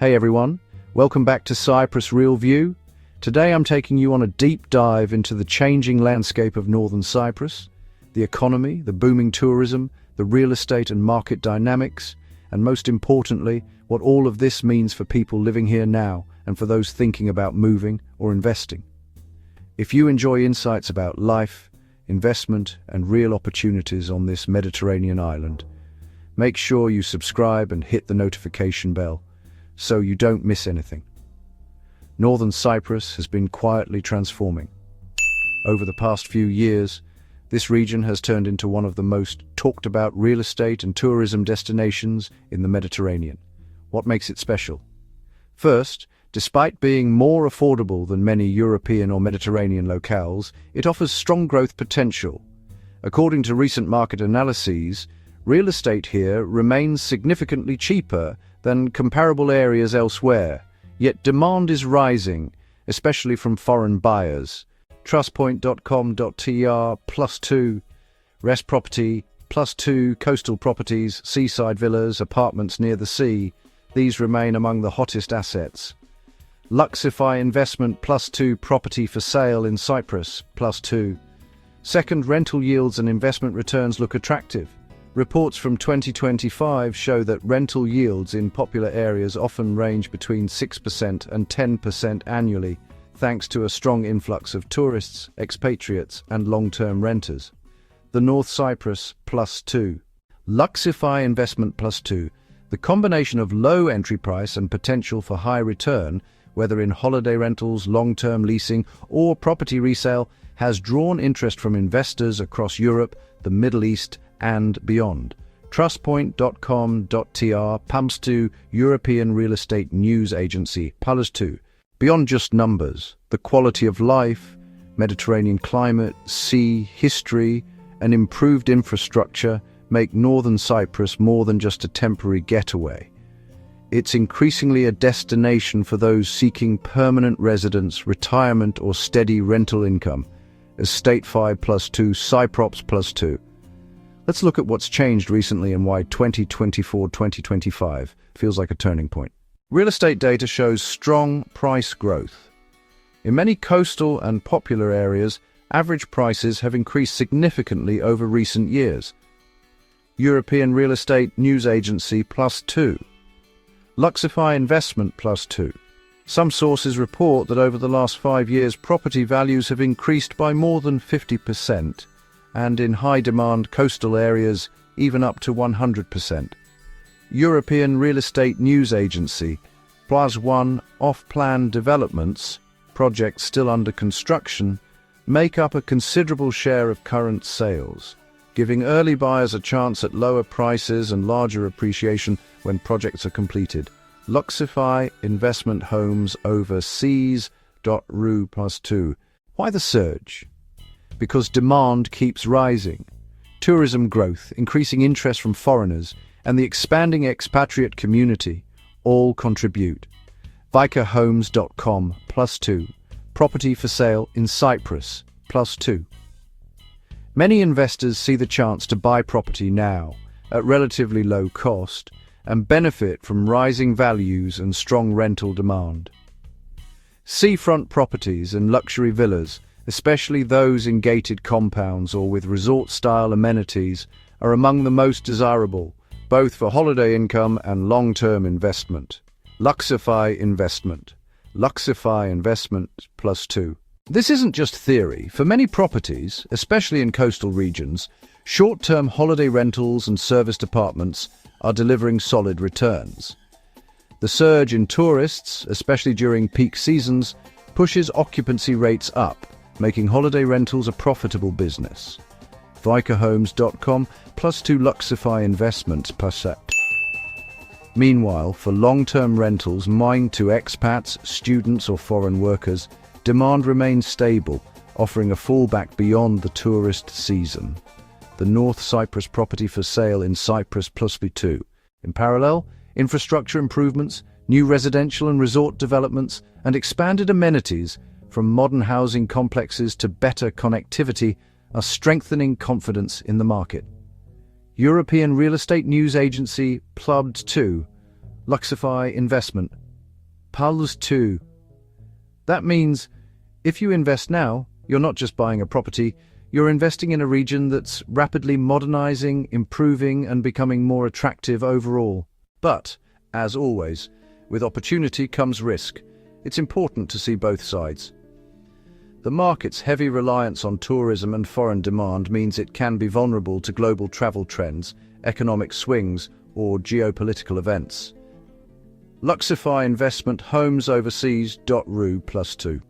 Hey everyone, welcome back to Cyprus Real View. Today I'm taking you on a deep dive into the changing landscape of northern Cyprus, the economy, the booming tourism, the real estate and market dynamics, and most importantly, what all of this means for people living here now and for those thinking about moving or investing. If you enjoy insights about life, investment, and real opportunities on this Mediterranean island, make sure you subscribe and hit the notification bell so you don't miss anything. Northern Cyprus has been quietly transforming. Over the past few years, this region has turned into one of the most talked about real estate and tourism destinations in the Mediterranean. What makes it special? First, despite being more affordable than many European or Mediterranean locales, it offers strong growth potential. According to recent market analyses, real estate here remains significantly cheaper than comparable areas elsewhere, yet demand is rising, especially from foreign buyers. Trustpoint.com.tr +2, Rest Property +2, coastal properties, seaside villas, apartments near the sea. These remain among the hottest assets. Luxify Investment +2, property for sale in Cyprus +2. Second, rental yields and investment returns look attractive. Reports from 2025 show that rental yields in popular areas often range between 6% and 10% annually, thanks to a strong influx of tourists, expatriates, and long-term renters. The North Cyprus +2. Luxify Investment +2. The combination of low entry price and potential for high return, whether in holiday rentals, long-term leasing, or property resale, has drawn interest from investors across Europe, the Middle East, and beyond. Trustpoint.com.tr PAMS2, European Real Estate News Agency PALAS2. Beyond just numbers, the quality of life, Mediterranean climate, sea, history, and improved infrastructure make northern Cyprus more than just a temporary getaway. It's increasingly a destination for those seeking permanent residence, retirement, or steady rental income. Estate 5 +2, Cyprops +2. Let's look at what's changed recently and why 2024-2025 feels like a turning point. Real estate data shows strong price growth. In many coastal and popular areas, average prices have increased significantly over recent years. European Real Estate News Agency +2. Luxify Investment +2. Some sources report that over the last 5 years, property values have increased by more than 50%. And in high-demand coastal areas, even up to 100%. European Real Estate News Agency, +1, off-plan developments, projects still under construction, make up a considerable share of current sales, giving early buyers a chance at lower prices and larger appreciation when projects are completed. Luxify Investment Homes Overseas.ru +2. Why the surge? Because demand keeps rising. Tourism growth, increasing interest from foreigners, and the expanding expatriate community all contribute. vicahomes.com +2. Property for sale in Cyprus +2. Many investors see the chance to buy property now at relatively low cost and benefit from rising values and strong rental demand. Seafront properties and luxury villas, especially those in gated compounds or with resort-style amenities, are among the most desirable, both for holiday income and long-term investment. Luxify Investment. Luxify Investment +2. This isn't just theory. For many properties, especially in coastal regions, short-term holiday rentals and serviced apartments are delivering solid returns. The surge in tourists, especially during peak seasons, pushes occupancy rates up, making holiday rentals a profitable business. vicahomes.com +2 Luxify Investments +8. Meanwhile, for long-term rentals mined to expats, students or foreign workers, demand remains stable, offering a fallback beyond the tourist season. The North Cyprus property for sale in Cyprus +2. In parallel, infrastructure improvements, new residential and resort developments, and expanded amenities from modern housing complexes to better connectivity are strengthening confidence in the market. European Real Estate News Agency +2, Luxify Investment plus 2. That means if you invest now, you're not just buying a property, you're investing in a region that's rapidly modernizing, improving, and becoming more attractive overall. But, as always, with opportunity comes risk. It's important to see both sides. The market's heavy reliance on tourism and foreign demand means it can be vulnerable to global travel trends, economic swings, or geopolitical events. Luxify investment homes overseas.ru +2.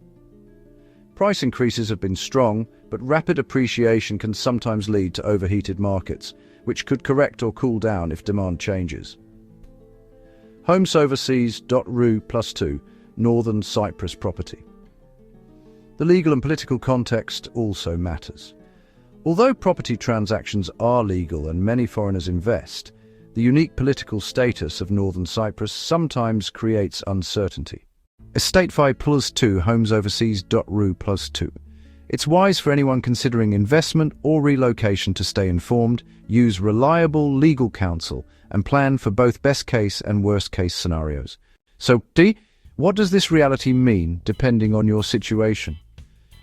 Price increases have been strong, but rapid appreciation can sometimes lead to overheated markets, which could correct or cool down if demand changes. Homesoverseas.ru +2, Northern Cyprus property. The legal and political context also matters. Although property transactions are legal and many foreigners invest, the unique political status of Northern Cyprus sometimes creates uncertainty. Estatefy +2, homesoverseas.ru +2. It's wise for anyone considering investment or relocation to stay informed, use reliable legal counsel, and plan for both best-case and worst-case scenarios. So, what does this reality mean, depending on your situation?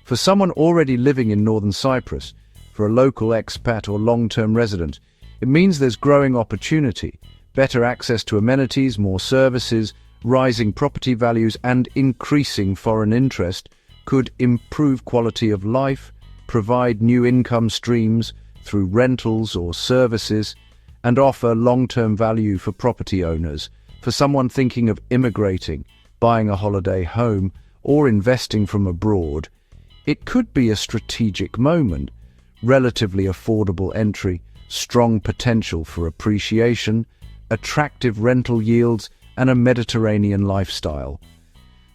For someone already living in Northern Cyprus, for a local expat or long-term resident, it means there's growing opportunity, better access to amenities, more services, rising property values, and increasing foreign interest could improve quality of life, provide new income streams through rentals or services, and offer long-term value for property owners. For someone thinking of immigrating, buying a holiday home, or investing from abroad, it could be a strategic moment. Relatively affordable entry, strong potential for appreciation, attractive rental yields, and a Mediterranean lifestyle.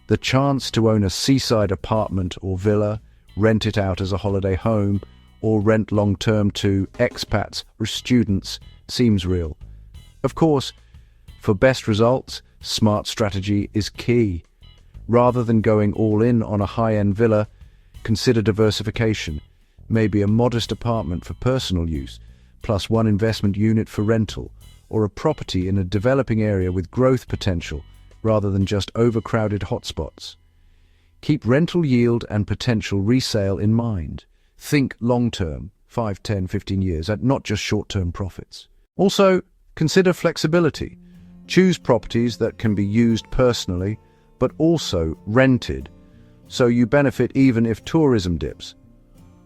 The chance to own a seaside apartment or villa, rent it out as a holiday home, or rent long-term to expats or students seems real. Of course, for best results, smart strategy is key. Rather than going all in on a high-end villa, consider diversification. Maybe a modest apartment for personal use, plus one investment unit for rental, or a property in a developing area with growth potential, rather than just overcrowded hotspots. Keep rental yield and potential resale in mind. Think long-term, 5, 10, 15 years, and not just short-term profits. Also, consider flexibility. Choose properties that can be used personally, but also rented, so you benefit even if tourism dips.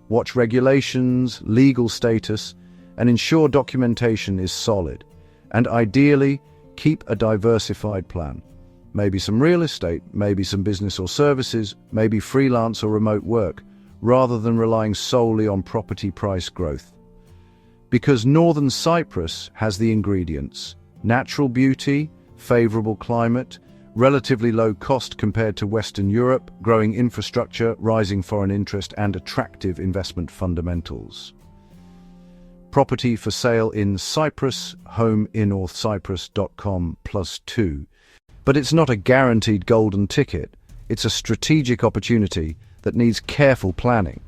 Watch regulations, legal status, and ensure documentation is solid. And ideally, keep a diversified plan. Maybe some real estate, maybe some business or services, maybe freelance or remote work, rather than relying solely on property price growth. Because Northern Cyprus has the ingredients: natural beauty, favorable climate, relatively low cost compared to Western Europe, growing infrastructure, rising foreign interest, and attractive investment fundamentals. Property for sale in Cyprus, homeinnorthcyprus.com +2. But it's not a guaranteed golden ticket. It's a strategic opportunity that needs careful planning.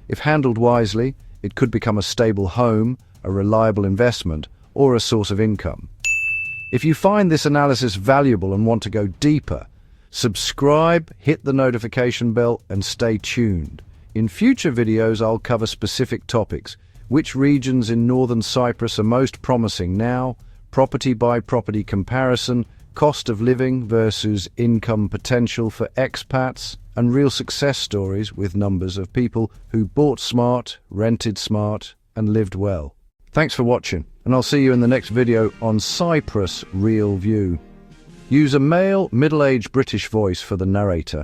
If handled wisely, it could become a stable home, a reliable investment, or a source of income. If you find this analysis valuable and want to go deeper, subscribe, hit the notification bell, and stay tuned. In future videos, I'll cover specific topics: which regions in Northern Cyprus are most promising now, property by property comparison, cost of living versus income potential for expats, and real success stories with numbers of people who bought smart, rented smart, and lived well. Thanks for watching, and I'll see you in the next video on Cyprus Real View. Use a male, middle-aged British voice for the narrator.